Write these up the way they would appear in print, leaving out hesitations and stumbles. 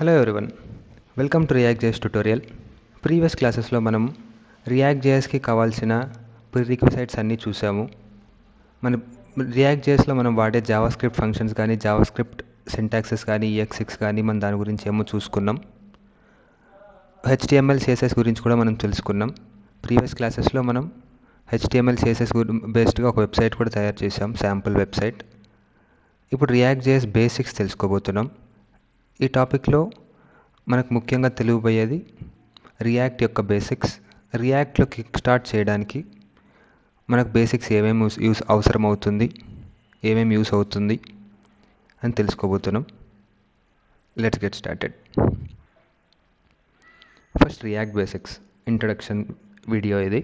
Hello everyone, welcome to React JS tutorial. Previous క్లాసెస్లో మనం react జేఎస్కి కావాల్సిన ప్రీరిక్విజైట్స్ అన్నీ చూసాము. మన రియాక్ట్ జేఎస్లో మనం వాడే జావా స్క్రిప్ట్ ఫంక్షన్స్ కానీ జావా స్క్రిప్ట్ సింటాక్సెస్ కానీ EX6 కానీ మన దాని గురించి ఏమో చూసుకున్నాం. HTML CSS గురించి కూడా మనం తెలుసుకున్నాం. ప్రీవియస్ క్లాసెస్లో మనం HTML CSS బేస్డ్గా ఒక వెబ్సైట్ కూడా తయారు చేసాం, శాంపుల్ వెబ్సైట్. ఇప్పుడు రియాక్ట్ జేఎస్ బేసిక్స్ తెలుసుకోబోతున్నాం. ఈ టాపిక్లో మనకు ముఖ్యంగా తెలియబోయేది రియాక్ట్ యొక్క బేసిక్స్. రియాక్ట్లో కిక్ స్టార్ట్ చేయడానికి మనకు బేసిక్స్ ఏమేమి అవసరం అవుతుంది, ఏమేమి యూస్ అవుతుంది అని తెలుసుకోబోతున్నాం. Let's get started. First react basics introduction video ఇది.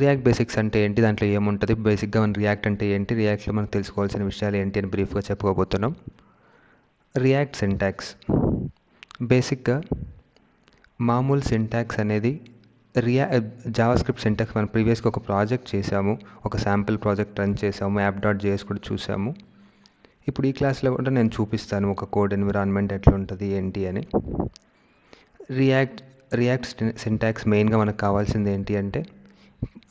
రియాక్ట్ బేసిక్స్ అంటే ఏంటి, దాంట్లో ఏముంటుంది, బేసిక్గా మన రియాక్ట్ అంటే ఏంటి, రియాక్ట్లో మనం తెలుసుకోవాల్సిన విషయాలు ఏంటి అని బ్రీఫ్గా చెప్పుకోబోతున్నాం. రియాక్ట్ సింటాక్స్ బేసిక్గా మామూలు సింటాక్స్ అనేది జావా స్క్రిప్ట్ సింటాక్స్. మనం ప్రీవియస్గా ఒక ప్రాజెక్ట్ చేసాము, ఒక శాంపిల్ ప్రాజెక్ట్ రన్ చేసాము, app.js కూడా చూసాము. ఇప్పుడు ఈ క్లాస్లో కూడా నేను చూపిస్తాను ఒక కోడ్ ఎన్విరాన్మెంట్ ఎట్లా ఉంటుంది ఏంటి అని. రియాక్ట్ సింటాక్స్ మెయిన్గా మనకు కావాల్సింది ఏంటి అంటే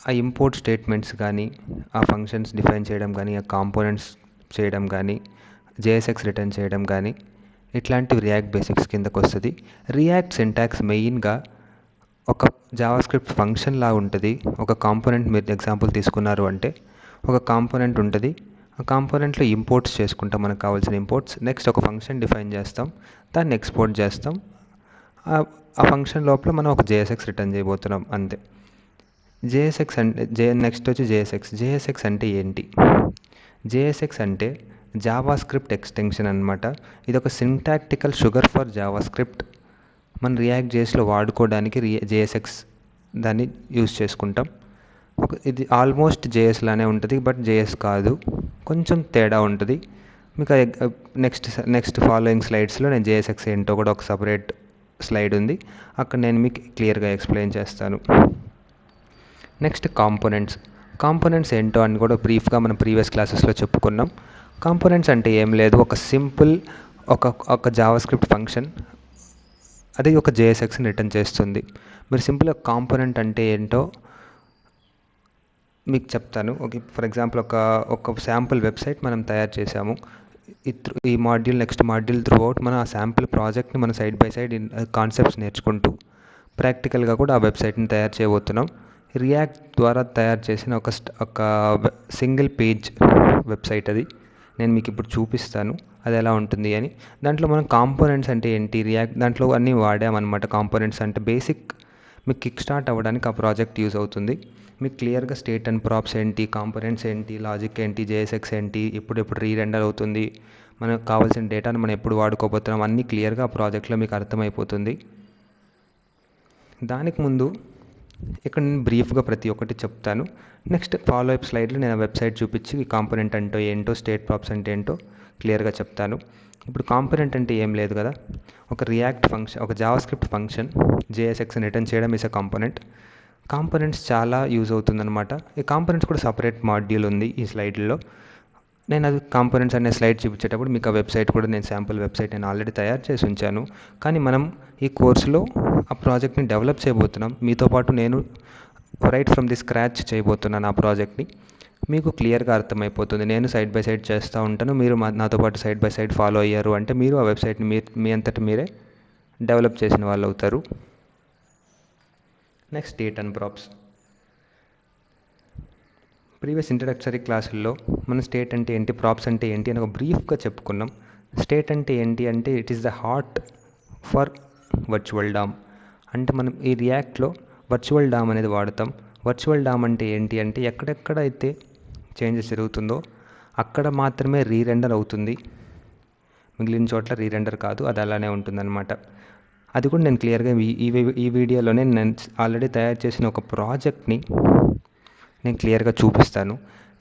ఆ ఇంపోర్ట్ స్టేట్మెంట్స్ కానీ, ఆ ఫంక్షన్స్ డిఫైన్ చేయడం కానీ, ఆ కాంపోనెంట్స్ చేయడం కానీ, JSX రిటర్న్ చేయడం కానీ, ఇట్లాంటివి రియాక్ట్ బేసిక్స్ కిందకు వస్తుంది. రియాక్ట్ సింటాక్స్ మెయిన్గా ఒక జావా స్క్రిప్ట్ ఫంక్షన్ లా ఉంటుంది. ఒక కాంపోనెంట్ మీరు ఎగ్జాంపుల్ తీసుకున్నారు అంటే ఒక కాంపోనెంట్ ఉంటుంది. ఆ కాంపోనెంట్లో ఇంపోర్ట్స్ చేసుకుంటాం, మనకు కావాల్సిన ఇంపోర్ట్స్. నెక్స్ట్ ఒక ఫంక్షన్ డిఫైన్ చేస్తాం, దాన్ని ఎక్స్పోర్ట్ చేస్తాం. ఆ ఫంక్షన్ లోపల మనం ఒక JSX రిటర్న్ చేయబోతున్నాం, అంతే. JSX అంటే నెక్స్ట్ వచ్చి JSX అంటే ఏంటి? JSX అంటే జావా స్క్రిప్ట్ ఎక్స్టెన్షన్ అనమాట. ఇది ఒక syntactical sugar for Java script. మన రియాక్ట్ జేఎస్లో వాడుకోవడానికి JSX దాన్ని యూజ్ చేసుకుంటాం. ఇది ఆల్మోస్ట్ JS లానే ఉంటుంది, బట్ JS కాదు, కొంచెం తేడా ఉంటుంది. మీకు నెక్స్ట్ ఫాలోయింగ్ స్లైడ్స్లో నేను JSX ఏంటో కూడా ఒక సపరేట్ స్లైడ్ ఉంది, అక్కడ నేను మీకు క్లియర్గా ఎక్స్ప్లెయిన్ చేస్తాను. నెక్స్ట్ కాంపోనెంట్స్ ఏంటో అని కూడా బ్రీఫ్గా మనం ప్రీవియస్ క్లాసెస్లో చెప్పుకున్నాం. కాంపోనెంట్స్ అంటే ఏం లేదు, ఒక సింపుల్ ఒక జావా స్క్రిప్ట్ ఫంక్షన్ అది ఒక JSXని రిటర్న్ చేస్తుంది. మీరు సింపుల్గా కాంపోనెంట్ అంటే ఏంటో మీకు చెప్తాను. ఓకే, ఫర్ ఎగ్జాంపుల్ ఒక శాంపుల్ వెబ్సైట్ మనం తయారు చేసాము. ఈ module next module through out మనం ఆ శాంపుల్ ప్రాజెక్ట్ని మనం సైడ్ బై సైడ్ కాన్సెప్ట్స్ నేర్చుకుంటూ ప్రాక్టికల్గా కూడా ఆ వెబ్సైట్ని తయారు చేయబోతున్నాం. రియాక్ట్ ద్వారా తయారు చేసిన ఒక సింగిల్ పేజ్ వెబ్సైట్ అది. నేను మీకు ఇప్పుడు చూపిస్తాను అది ఎలా ఉంటుంది అని. దాంట్లో మనం కాంపోనెంట్స్ అంటే ఏంటి, దాంట్లో అన్నీ వాడామన్నమాట. కాంపోనెంట్స్ అంటే బేసిక్ మీకు కిక్ స్టార్ట్ అవ్వడానికి ఆ ప్రాజెక్ట్ యూజ్ అవుతుంది. మీకు క్లియర్గా స్టేట్ అండ్ ప్రాప్స్ ఏంటి, కాంపోనెంట్స్ ఏంటి, లాజిక్ ఏంటి, JSX ఏంటి, ఎప్పుడు రీరెండర్ అవుతుంది, మనకు కావాల్సిన డేటాను మనం ఎప్పుడు వాడుకోబోతున్నాం, అన్నీ క్లియర్గా ఆ ప్రాజెక్ట్లో మీకు అర్థమైపోతుంది. దానికి ముందు ఇక్కడ నేను బ్రీఫ్గా ప్రతి ఒక్కటి చెప్తాను. నెక్స్ట్ ఫాలో అప్ స్లైడ్లో నేను వెబ్సైట్ చూపించి కాంపోనెంట్ అంటే ఏంటో, స్టేట్ ప్రాప్స్ అంటే ఏంటో క్లియర్గా చెప్తాను. ఇప్పుడు కాంపోనెంట్ అంటే ఏం లేదు కదా, ఒక రియాక్ట్ ఫంక్షన్, ఒక జావా స్క్రిప్ట్ ఫంక్షన్ JSXని రిటర్న్ చేయడం ఇస్ అ కాంపోనెంట్. కాంపోనెంట్స్ చాలా యూజ్ అవుతుందన్నమాట. ఈ కాంపోనెంట్స్ కూడా సపరేట్ మాడ్యూల్ ఉంది ఈ స్లైడ్లో. నేను అది కాంపోనెంట్స్ అనే స్లైడ్ చూపించేటప్పుడు మీకు ఆ వెబ్సైట్ కూడా నేను శాంపుల్ వెబ్సైట్ నేను ఆల్రెడీ తయారు చేసి ఉంచాను. కానీ మనం ఈ కోర్సులో ఆ ప్రాజెక్ట్ని డెవలప్ చేయబోతున్నాం. మీతో పాటు నేను రైట్ ఫ్రమ్ ది స్క్రాచ్ చేయబోతున్నాను ఆ ప్రాజెక్ట్ని. మీకు క్లియర్గా అర్థమైపోతుంది. నేను సైడ్ బై సైడ్ చేస్తూ ఉంటాను, మీరు నాతో పాటు సైడ్ బై సైడ్ ఫాలో అయ్యారు అంటే మీరు ఆ వెబ్సైట్ని మీ అంతటి మీరే డెవలప్ చేసిన వాళ్ళు అవుతారు. Next state and props. Previous introductory క్లాసుల్లో మనం స్టేట్ అంటే ఏంటి, ప్రాప్స్ అంటే ఏంటి అని ఒక బ్రీఫ్గా చెప్పుకున్నాం. స్టేట్ అంటే ఏంటి అంటే it is the heart for virtual DOM. అంటే మనం ఈ రియాక్ట్లో వర్చువల్ డామ్ అనేది వాడతాం. వర్చువల్ డామ్ అంటే ఏంటి అంటే ఎక్కడెక్కడైతే చేంజెస్ జరుగుతుందో అక్కడ మాత్రమే రీరెండర్ అవుతుంది, మిగిలిన చోట్ల రీరెండర్ కాదు, అది అలానే ఉంటుందన్నమాట. అది కూడా నేను క్లియర్గా ఈ వీడియోలోనే నేను ఆల్రెడీ తయారు చేసిన ఒక ప్రాజెక్ట్ని నేను క్లియర్గా చూపిస్తాను,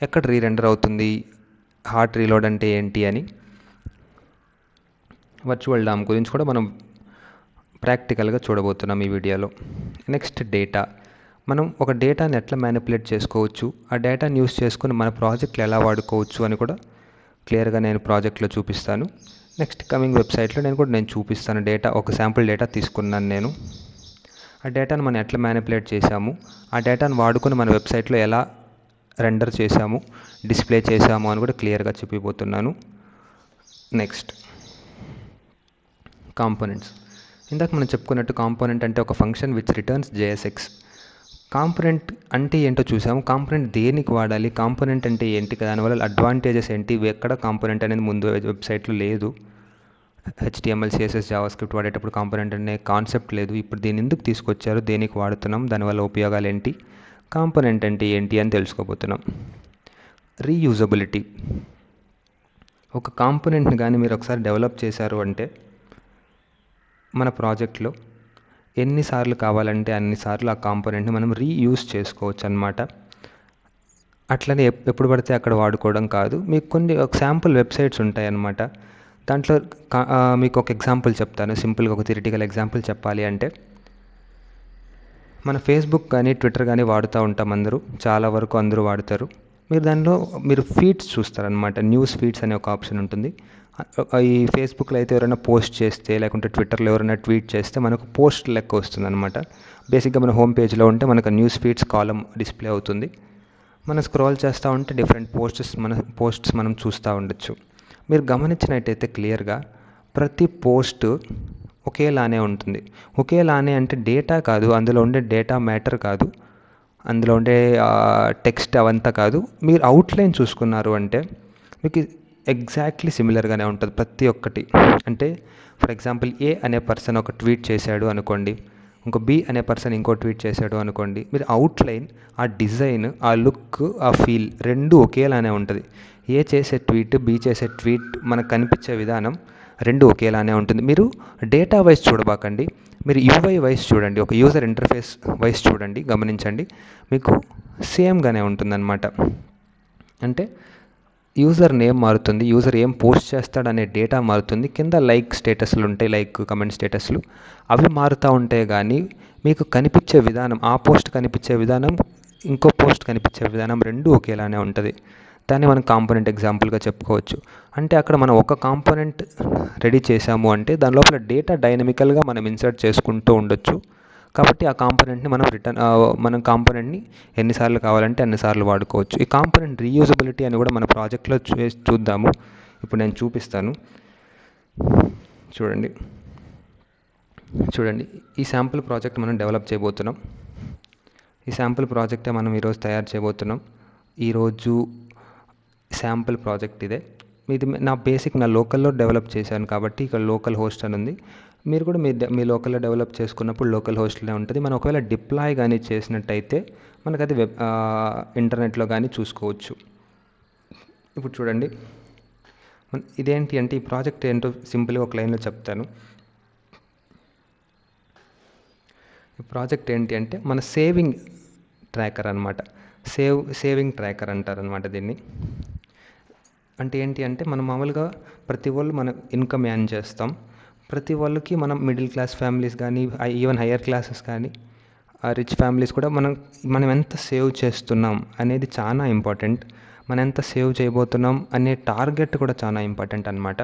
ఎక్కడ రీరెండర్ అవుతుంది, హార్ట్ రీలోడ్ అంటే ఏంటి అని. వర్చువల్ డామ్ గురించి కూడా మనం ప్రాక్టికల్గా చూడబోతున్నాం ఈ వీడియోలో. Next data. మనం ఒక డేటాని ఎట్లా మ్యానిపులేట్ చేసుకోవచ్చు, ఆ డేటాని యూస్ చేసుకొని మన ప్రాజెక్ట్లో ఎలా వాడుకోవచ్చు అని కూడా క్లియర్గా నేను ప్రాజెక్ట్లో చూపిస్తాను. నెక్స్ట్ కమింగ్ వెబ్సైట్లో నేను చూపిస్తాను. డేటా ఒక శాంపుల్ డేటా తీసుకున్నాను నేను. ఆ డేటాను మనం ఎట్లా మ్యానిపులేట్ చేసాము, ఆ డేటాను వాడుకొని మన వెబ్సైట్లో ఎలా రెండర్ చేసాము, డిస్ప్లే చేసాము అని కూడా క్లియర్గా చెప్పిపోతున్నాను. Next components. ఇందాక మనం చెప్పుకున్నట్టు కాంపోనెంట్ అంటే ఒక function which returns JSX. Component అంటే ఏంటో చూసాము. కాంపోనెంట్ దేనికి వాడాలి, కాంపోనెంట్ అంటే ఏంటి, దానివల్ల అడ్వాంటేజెస్ ఏంటి, ఎక్కడ కాంపోనెంట్ అనేది ముందు వెబ్సైట్లో లేదు. HTML, CSS, జావాస్క్రిప్ట్ వాడేటప్పుడు కాంపోనెంట్ అనే కాన్సెప్ట్ లేదు. ఇప్పుడు దీన్ని ఎందుకు తీసుకొచ్చారు, దేనికి వాడుతున్నాం, దానివల్ల ఉపయోగాలు ఏంటి, కాంపోనెంట్ అంటే ఏంటి అని తెలుసుకోబోతున్నాం. రీయూజబిలిటీ. ఒక కాంపోనెంట్ని కానీ మీరు ఒకసారి డెవలప్ చేశారు అంటే మన ప్రాజెక్ట్లో ఎన్నిసార్లు కావాలంటే అన్నిసార్లు ఆ కాంపోనెంట్ని మనం రీయూజ్ చేసుకోవచ్చు అన్నమాట. అట్లనే ఎప్పుడు పడితే అక్కడ వాడుకోవడం కాదు. మీకు కొన్ని ఒక శాంపుల్ వెబ్సైట్స్ ఉంటాయన్నమాట. దాంట్లో మీకు ఒక ఎగ్జాంపుల్ చెప్తాను. సింపుల్గా ఒక థియరిటికల్ ఎగ్జాంపుల్ చెప్పాలి అంటే, మన ఫేస్బుక్ కానీ ట్విట్టర్ కానీ వాడుతూ ఉంటాం అందరూ, చాలా వరకు అందరూ వాడతారు. మీరు ఫీడ్స్ చూస్తారనమాట. న్యూస్ ఫీడ్స్ అనే ఒక ఆప్షన్ ఉంటుంది. ఈ ఫేస్బుక్లో అయితే ఎవరైనా పోస్ట్ చేస్తే, లేకుంటే ట్విట్టర్లో ఎవరైనా ట్వీట్ చేస్తే మనకు పోస్ట్ లెక్క వస్తుంది అనమాట. బేసిక్గా మన హోమ్ పేజ్లో ఉంటే మనకు న్యూస్ ఫీడ్స్ కాలం డిస్ప్లే అవుతుంది. మనం స్క్రోల్ చేస్తూ ఉంటే డిఫరెంట్ పోస్ట్స్ మనం చూస్తూ ఉండొచ్చు. మీరు గమనించినట్టయితే క్లియర్గా ప్రతి పోస్ట్ ఒకేలానే ఉంటుంది. ఒకేలానే అంటే డేటా కాదు, అందులో ఉండే డేటా మ్యాటర్ కాదు, అందులో ఉండే టెక్స్ట్ అవంతా కాదు. మీరు అవుట్లైన్ చూసుకున్నారు అంటే మీకు ఎగ్జాక్ట్లీ సిమిలర్గానే ఉంటుంది ప్రతి ఒక్కటి. అంటే ఫర్ ఎగ్జాంపుల్ ఏ అనే పర్సన్ ఒక ట్వీట్ చేశాడు అనుకోండి, ఇంకో బి అనే పర్సన్ ఇంకో ట్వీట్ చేశాడు అనుకోండి, మీరు అవుట్లైన్, ఆ డిజైన్, ఆ లుక్, ఆ ఫీల్ రెండు ఒకేలానే ఉంటుంది. ఏ చేసే ట్వీట్, బి చేసే ట్వీట్ మనకు కనిపించే విధానం రెండు ఒకేలానే ఉంటుంది. మీరు డేటా వైజ్ చూడబాకండి, మీరు యూఐ వైజ్ చూడండి, ఒక యూజర్ ఇంటర్ఫేస్ వైజ్ చూడండి, గమనించండి, మీకు సేమ్గానే ఉంటుందన్నమాట. అంటే యూజర్ నేమ్ మారుతుంది, యూజర్ ఏం పోస్ట్ చేస్తాడనే డేటా మారుతుంది, కింద లైక్ స్టేటస్లు ఉంటాయి, లైక్ కమెంట్ స్టేటస్లు, అవి మారుతూ ఉంటాయి. కానీ మీకు కనిపించే విధానం, ఆ పోస్ట్ కనిపించే విధానం, ఇంకో పోస్ట్ కనిపించే విధానం రెండు ఒకేలానే ఉంటుంది. దాన్ని మనం కాంపోనెంట్ ఎగ్జాంపుల్గా చెప్పుకోవచ్చు. అంటే అక్కడ మనం ఒక కాంపోనెంట్ రెడీ చేసాము అంటే దాని లోపల డేటా డైనమికల్గా మనం ఇన్సర్ట్ చేసుకుంటూ ఉండొచ్చు. కాబట్టి ఆ కాంపోనెంట్ని మనం కాంపోనెంట్ని ఎన్నిసార్లు కావాలంటే అన్నిసార్లు వాడుకోవచ్చు. ఈ కాంపోనెంట్ రీయూజబిలిటీ అని కూడా మన ప్రాజెక్ట్లో చూద్దాము. ఇప్పుడు నేను చూపిస్తాను. చూడండి ఈ శాంపుల్ ప్రాజెక్ట్ మనం డెవలప్ చేయబోతున్నాం. ఈ శాంపుల్ ప్రాజెక్టే మనం ఈరోజు తయారు చేయబోతున్నాం. ఈరోజు శాంపుల్ ప్రాజెక్ట్ ఇదే. ఇది నా లోకల్లో డెవలప్ చేశాను కాబట్టి ఇక్కడ లోకల్ హోస్ట్ అని ఉంది. మీరు కూడా మీ లోకల్లో డెవలప్ చేసుకున్నప్పుడు లోకల్ హోస్ట్లే ఉంటుంది. మనం ఒకవేళ డిప్లాయ్ కానీ చేసినట్టయితే మనకు అది ఇంటర్నెట్లో కానీ చూసుకోవచ్చు. ఇప్పుడు చూడండి, ఇదేంటి అంటే ఈ ప్రాజెక్ట్ ఏంటో సింపుల్గా ఒక లైన్లో చెప్తాను. ఈ ప్రాజెక్ట్ ఏంటి అంటే మన సేవింగ్ ట్రాకర్ అనమాట. సేవింగ్ ట్రాకర్ అంటారనమాట దీన్ని. అంటే ఏంటి అంటే మనం మామూలుగా ప్రతి వాళ్ళు మనం ఇన్కమ్ ఎర్న్ చేస్తాం. ప్రతి వాళ్ళకి మనం మిడిల్ క్లాస్ ఫ్యామిలీస్ కానీ, ఈవెన్ హయ్యర్ క్లాసెస్ కానీ, రిచ్ ఫ్యామిలీస్ కూడా మనం ఎంత సేవ్ చేస్తున్నాం అనేది చాలా ఇంపార్టెంట్. మనం ఎంత సేవ్ చేయబోతున్నాం అనే టార్గెట్ కూడా చాలా ఇంపార్టెంట్ అనమాట.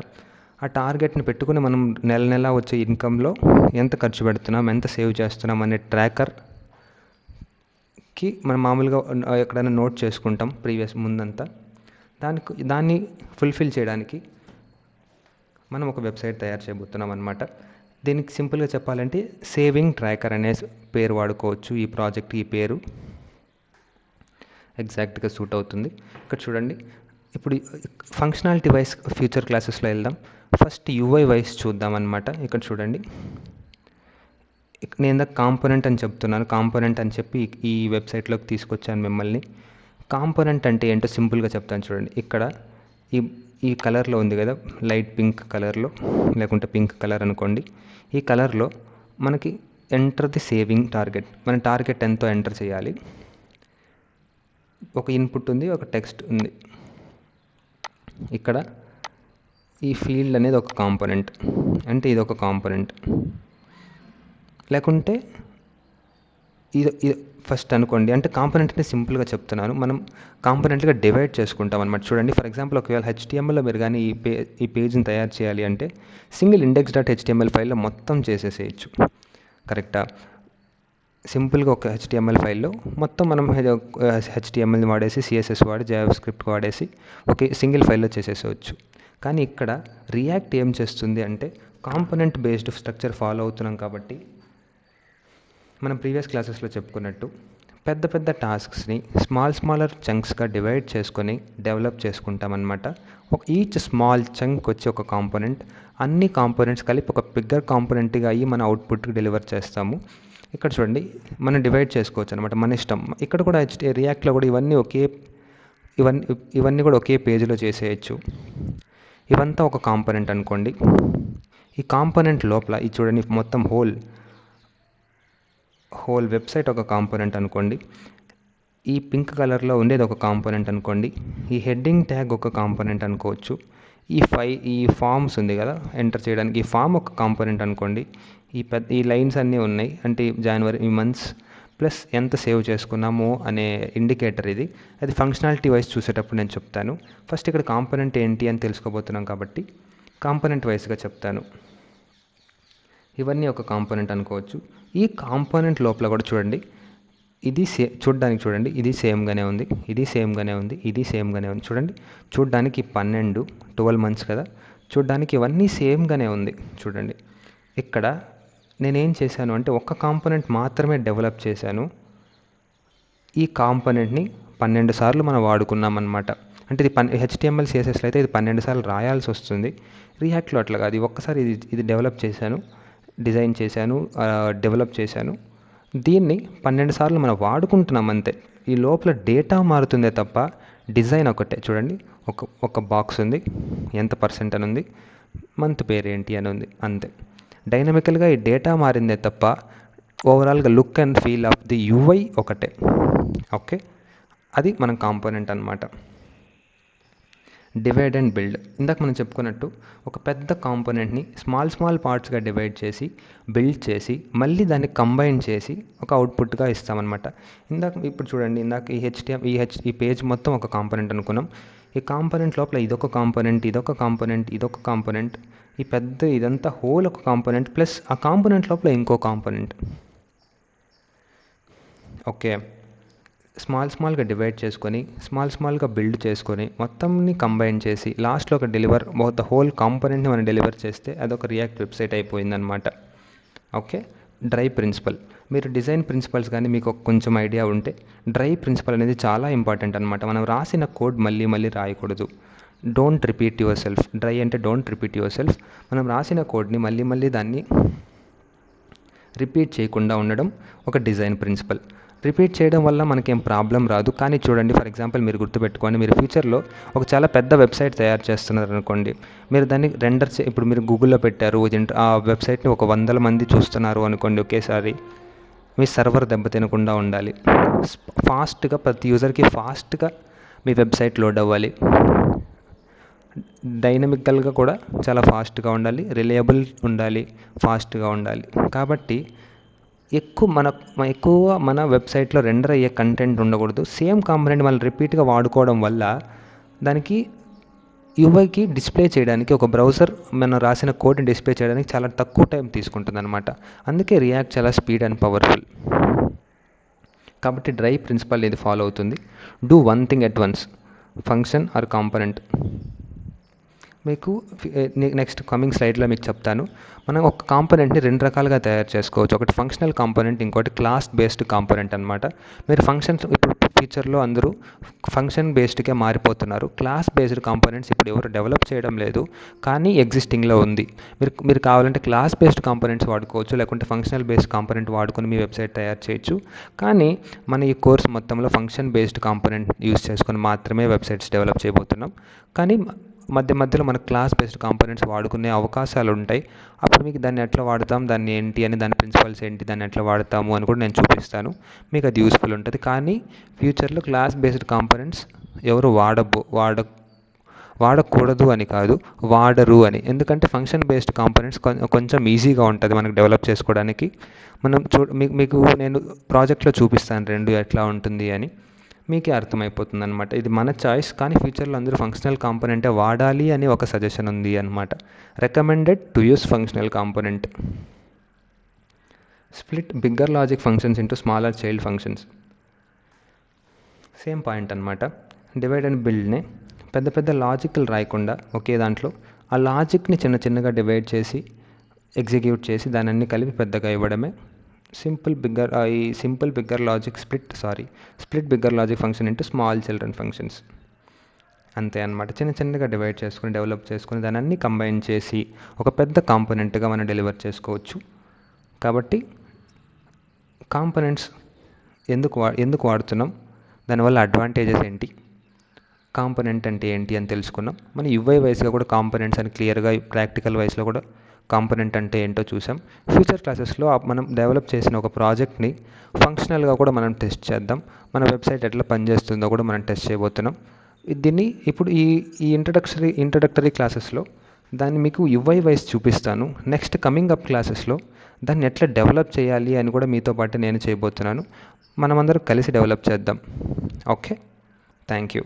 ఆ టార్గెట్ని పెట్టుకుని మనం నెల నెల వచ్చే ఇన్కంలో ఎంత ఖర్చు పెడుతున్నాం, ఎంత సేవ్ చేస్తున్నాం అనే ట్రాకర్కి మనం మామూలుగా ఎక్కడైనా నోట్ చేసుకుంటాం ప్రీవియస్ ముందంతా. దాన్ని ఫుల్ఫిల్ చేయడానికి మనం ఒక వెబ్సైట్ తయారు చేయబోతున్నాం అనమాట. దీనికి సింపుల్గా చెప్పాలంటే సేవింగ్ ట్రాకర్ అనే పేరు వాడుకోవచ్చు. ఈ ప్రాజెక్ట్ ఈ పేరు ఎగ్జాక్ట్గా సూట్ అవుతుంది. ఇక్కడ చూడండి, ఇప్పుడు ఫంక్షనాలిటీ వైజ్ ఫ్యూచర్ క్లాసెస్లో వెళ్దాం. ఫస్ట్ యూఐ వైజ్ చూద్దాం అనమాట. ఇక్కడ చూడండి, నేను కాంపోనెంట్ అని చెప్తున్నాను. కాంపోనెంట్ అని చెప్పి ఈ వెబ్సైట్లోకి తీసుకొచ్చాను మిమ్మల్ని. కాంపోనెంట్ అంటే ఏంటో సింపుల్గా చెప్తాను చూడండి. ఇక్కడ ఈ కలర్లో ఉంది కదా, లైట్ పింక్ కలర్లో, లేకుంటే పింక్ కలర్ అనుకోండి. ఈ కలర్లో మనకి ఎంటర్ ది సేవింగ్ టార్గెట్, మన టార్గెట్ ఎంతో ఎంటర్ చేయాలి. ఒక ఇన్పుట్ ఉంది, ఒక టెక్స్ట్ ఉంది. ఇక్కడ ఈ ఫీల్డ్ అనేది ఒక కాంపోనెంట్, అంటే ఇది ఒక కాంపోనెంట్. లేకుంటే ఇది ఫస్ట్ అనుకోండి. అంటే కాంపోనెంట్‌ని సింపుల్‌గా చెప్తున్నాను. మనం కాంపోనెంట్‌లుగా డివైడ్ చేసుకుంటాం అనమాట. చూడండి ఫర్ ఎగ్జాంపుల్ ఒకవేళ హెచ్టీఎంఎల్‌లో మీరు గాని ఈ పేజ్‌ని తయారు చేయాలి అంటే సింగిల్ ఇండెక్స్ డాట్ హెచ్టీఎంఎల్ ఫైల్‌లో మొత్తం చేసేసేయొచ్చు. కరెక్టా? సింపుల్‌గా ఒక హెచ్టీఎంఎల్ ఫైల్‌లో మొత్తం మనం హెచ్టీఎంఎల్‌ని వాడేసి, సీఎస్ఎస్ వాడి, జావాస్క్రిప్ట్ వాడేసి ఒకే సింగిల్ ఫైల్‌లో చేసేసేయొచ్చు. కానీ ఇక్కడ రియాక్ట్ ఏం చేస్తుంది అంటే కాంపోనెంట్ బేస్డ్ స్ట్రక్చర్ ఫాలో అవుతున్నాం కాబట్టి మనం ప్రీవియస్ క్లాసెస్లో చెప్పుకున్నట్టు పెద్ద పెద్ద టాస్క్స్ని స్మాలర్ చంక్స్గా డివైడ్ చేసుకొని డెవలప్ చేసుకుంటామన్నమాట. ఈచ్ స్మాల్ చంక్ వచ్చి ఒక కాంపోనెంట్, అన్ని కాంపోనెంట్స్ కలిపి ఒక బిగ్గర్ కాంపోనెంట్గా అయ్యి మన అవుట్పుట్కి డెలివర్ చేస్తాము. ఇక్కడ చూడండి మనం డివైడ్ చేసుకోవచ్చు అనమాట, మన ఇష్టం. ఇక్కడ కూడా రియాక్ట్లో కూడా ఇవన్నీ కూడా ఒకే పేజీలో చేసేయచ్చు. ఇవంతా ఒక కాంపోనెంట్ అనుకోండి. ఈ కాంపోనెంట్ లోపల ఇది చూడండి మొత్తం హోల్ వెబ్సైట్ ఒక కాంపోనెంట్ అనుకోండి. ఈ పింక్ కలర్లో ఉండేది ఒక కాంపోనెంట్ అనుకోండి. ఈ హెడ్డింగ్ ట్యాగ్ ఒక కాంపోనెంట్ అనుకోవచ్చు. ఈ ఫామ్స్ ఉంది కదా ఎంటర్ చేయడానికి, ఈ ఫామ్ ఒక కాంపోనెంట్ అనుకోండి. ఈ లైన్స్ అన్నీ ఉన్నాయి అంటే ఈ మంత్స్ ప్లస్ ఎంత సేవ్ చేసుకున్నామో అనే ఇండికేటర్ ఇది. అది ఫంక్షనాలిటీ వైజ్ చూసేటప్పుడు నేను చెప్తాను. ఫస్ట్ ఇక్కడ కాంపోనెంట్ ఏంటి అని తెలుసుకోబోతున్నాం కాబట్టి కాంపోనెంట్ వైజ్గా చెప్తాను. ఇవన్నీ ఒక కాంపోనెంట్ అనుకోవచ్చు. ఈ కాంపోనెంట్ లోపల కూడా చూడండి, చూడడానికి చూడండి, ఇది సేమ్గానే ఉంది, ఇది సేమ్గానే ఉంది, ఇది సేమ్గానే ఉంది. చూడండి చూడడానికి 12 మంత్స్ కదా, చూడడానికి ఇవన్నీ సేమ్గానే ఉంది. చూడండి ఇక్కడ నేనేం చేశాను అంటే ఒక్క కాంపోనెంట్ మాత్రమే డెవలప్ చేశాను. ఈ కాంపోనెంట్ని 12 సార్లు మనం వాడుకున్నాం అనమాట. అంటే ఇది హెచ్టీఎంఎల్ సిఎస్ఎస్లో అయితే ఇది 12 సార్లు రాయాల్సి వస్తుంది. రియాక్ట్లో అట్లా కాదు, ఒక్కసారి ఇది డెవలప్ చేశాను, డిజైన్ చేశాను, డెవలప్ చేశాను. దీన్ని 12 సార్లు మనం వాడుకుంటున్నాం అంతే. ఈ లోపల డేటా మారుతుందే తప్ప డిజైన్ ఒకటే. చూడండి ఒక బాక్స్ ఉంది, ఎంత పర్సెంట్ అని ఉంది, మంత్ పేరు ఏంటి అని ఉంది, అంతే. డైనమికల్గా ఈ డేటా మారిందే తప్ప ఓవరాల్గా look and feel of the UI ఒకటే. ఓకే, అది మనం కాంపోనెంట్ అనమాట. డివైడ్ అండ్ బిల్డ్, ఇందాక మనం చెప్పుకున్నట్టు ఒక పెద్ద కాంపోనెంట్ని స్మాల్ పార్ట్స్గా డివైడ్ చేసి బిల్డ్ చేసి మళ్ళీ దాన్ని కంబైన్ చేసి ఒక అవుట్పుట్గా ఇస్తామన్నమాట. ఇప్పుడు చూడండి, ఈ పేజ్ మొత్తం ఒక కాంపోనెంట్ అనుకున్నాం. ఈ కాంపోనెంట్ లోపల ఇదొక కాంపోనెంట్, ఇదొక కాంపోనెంట్, ఇదొక కాంపోనెంట్, ఇదంతా హోల్ ఒక కాంపోనెంట్ ప్లస్ ఆ కాంపోనెంట్ లోపల ఇంకో కాంపోనెంట్. ఓకే, స్మాల్గా డివైడ్ చేసుకొని స్మాల్గా బిల్డ్ చేసుకొని మొత్తంని కంబైన్ చేసి లాస్ట్లో ఒక ద హోల్ కాంపోనెంట్ని మనం డెలివర్ చేస్తే అదొక రియాక్ట్ వెబ్సైట్ అయిపోయిందనమాట. Okay, dry principle. మీరు డిజైన్ ప్రిన్సిపల్స్ కానీ మీకు కొంచెం ఐడియా ఉంటే డ్రై ప్రిన్సిపల్ అనేది చాలా ఇంపార్టెంట్ అనమాట. మనం రాసిన కోడ్ మళ్ళీ రాయకూడదు. Don't repeat your self. Dry అంటే డోంట్ రిపీట్ యువర్ సెల్ఫ్. మనం రాసిన కోడ్ని మళ్ళీ దాన్ని రిపీట్ చేయకుండా ఉండడం ఒక డిజైన్ ప్రిన్సిపల్. రిపీట్ చేయడం వల్ల మనకేం ప్రాబ్లం రాదు. కానీ చూడండి, ఫర్ ఎగ్జాంపుల్ మీరు గుర్తుపెట్టుకోండి, మీరు ఫ్యూచర్లో ఒక చాలా పెద్ద వెబ్సైట్ తయారు చేస్తున్నారు అనుకోండి. మీరు దాన్ని ఇప్పుడు మీరు గూగుల్లో పెట్టారు, ఆ వెబ్సైట్ని 100 మంది చూస్తున్నారు అనుకోండి ఒకేసారి. మీ సర్వర్ దెబ్బతినకుండా ఉండాలి. ఫాస్ట్గా ప్రతి యూజర్కి ఫాస్ట్గా మీ వెబ్సైట్ లోడ్ అవ్వాలి. డైనమికల్గా కూడా చాలా ఫాస్ట్గా ఉండాలి, రిలయబుల్ ఉండాలి, ఫాస్ట్గా ఉండాలి. కాబట్టి ఎక్కువ మన వెబ్సైట్లో రెండర్ అయ్యే కంటెంట్ ఉండకూడదు. సేమ్ కాంపోనెంట్ మనం రిపీట్గా వాడుకోవడం వల్ల దానికి యూఐకి డిస్ప్లే చేయడానికి ఒక బ్రౌజర్ మనం రాసిన కోడ్ని డిస్ప్లే చేయడానికి చాలా తక్కువ టైం తీసుకుంటుంది అనమాట. అందుకే రియాక్ట్ చాలా స్పీడ్ అండ్ పవర్ఫుల్. కాబట్టి డ్రై ప్రిన్సిపల్ ఇది ఫాలో అవుతుంది. Do one thing at once, function are component. మీకు నెక్స్ట్ కమింగ్ స్లైడ్లో మీకు చెప్తాను. మనం ఒక కాంపోనెంట్ని 2 రకాలుగా తయారు చేసుకోవచ్చు. ఒకటి ఫంక్షనల్ కాంపోనెంట్, ఇంకోటి క్లాస్ బేస్డ్ కాంపోనెంట్ అనమాట. మీరు ఫంక్షన్స్ ఇప్పుడు ఫ్యూచర్లో అందరూ ఫంక్షన్ బేస్డ్కే మారిపోతున్నారు. క్లాస్ బేస్డ్ కాంపోనెంట్స్ ఇప్పుడు ఎవరు డెవలప్ చేయడం లేదు, కానీ ఎగ్జిస్టింగ్లో ఉంది. మీరు కావాలంటే క్లాస్ బేస్డ్ కాంపోనెంట్స్ వాడుకోవచ్చు, లేకుంటే ఫంక్షనల్ బేస్డ్ కాంపోనెంట్ వాడుకొని మీ వెబ్సైట్ తయారు చేయొచ్చు. కానీ మన ఈ కోర్స్ మొత్తంలో ఫంక్షన్ బేస్డ్ కాంపోనెంట్ యూస్ చేసుకొని మాత్రమే వెబ్సైట్స్ డెవలప్ చేయబోతున్నాం. కానీ మధ్యలో మన క్లాస్ బేస్డ్ కాంపోనెంట్స్ వాడుకునే అవకాశాలు ఉంటాయి. అప్పుడు మీకు దాన్ని ఎట్లా వాడతాం, దాన్ని ఏంటి అని, దాని ప్రిన్సిపల్స్ ఏంటి, దాన్ని ఎట్లా వాడతాము అని కూడా నేను చూపిస్తాను. మీకు అది యూస్ఫుల్ ఉంటుంది. కానీ ఫ్యూచర్లో క్లాస్ బేస్డ్ కాంపోనెంట్స్ ఎవరు వాడకూడదు అని కాదు, వాడరు అని. ఎందుకంటే ఫంక్షన్ బేస్డ్ కాంపోనెంట్స్ కొంచెం ఈజీగా ఉంటుంది మనకు డెవలప్ చేసుకోవడానికి. మనం మీకు నేను ప్రాజెక్ట్లో చూపిస్తాను రెండు ఎట్లా ఉంటుంది అని, మీకే అర్థమైపోతుంది అనమాట. ఇది మన చాయిస్, కానీ ఫ్యూచర్లో అందరూ ఫంక్షనల్ కాంపోనెంటే వాడాలి అని ఒక సజెషన్ ఉంది అనమాట. Recommended to use functional component. Split bigger logic functions into smaller child functions. Same point అనమాట. డివైడ్ అండ్ బిల్డ్నే పెద్ద పెద్ద లాజిక్లు రాయకుండా ఒకే దాంట్లో ఆ లాజిక్ని చిన్న చిన్నగా డివైడ్ చేసి ఎగ్జిక్యూట్ చేసి దాన్ని అన్ని కలిపి పెద్దగా ఇవ్వడమే simple bigger logic split bigger logic function into small children functions. అంతే అనమాట. చిన్న చిన్నగా డివైడ్ చేసుకుని డెవలప్ చేసుకుని దాన్ని అన్ని కంబైన్ చేసి ఒక పెద్ద కాంపోనెంట్గా మనం డెలివర్ చేసుకోవచ్చు. కాబట్టి కాంపోనెంట్స్ ఎందుకు వాడుతున్నాం, దానివల్ల అడ్వాంటేజెస్ ఏంటి, కాంపోనెంట్ అంటే ఏంటి అని తెలుసుకున్నాం. మన యూఐ వైస్గా కూడా కాంపోనెంట్స్ అని క్లియర్గా ప్రాక్టికల్ వైస్లో కూడా కాంపోనెంట్ అంటే ఏంటో చూసాం. ఫ్యూచర్ క్లాసెస్లో మనం డెవలప్ చేసిన ఒక ప్రాజెక్ట్ని ఫంక్షనల్గా కూడా మనం టెస్ట్ చేద్దాం. మన వెబ్సైట్ ఎట్లా పనిచేస్తుందో కూడా మనం టెస్ట్ చేయబోతున్నాం. దీన్ని ఇప్పుడు ఈ ఇంట్రడక్టరీ క్లాసెస్లో దాన్ని మీకు యూఐ వైస్ చూపిస్తాను. నెక్స్ట్ కమింగ్ అప్ క్లాసెస్లో దాన్ని ఎట్లా డెవలప్ చేయాలి అని కూడా మీతో పాటు నేను చేయబోతున్నాను. మనమందరం కలిసి డెవలప్ చేద్దాం. Okay, thank you.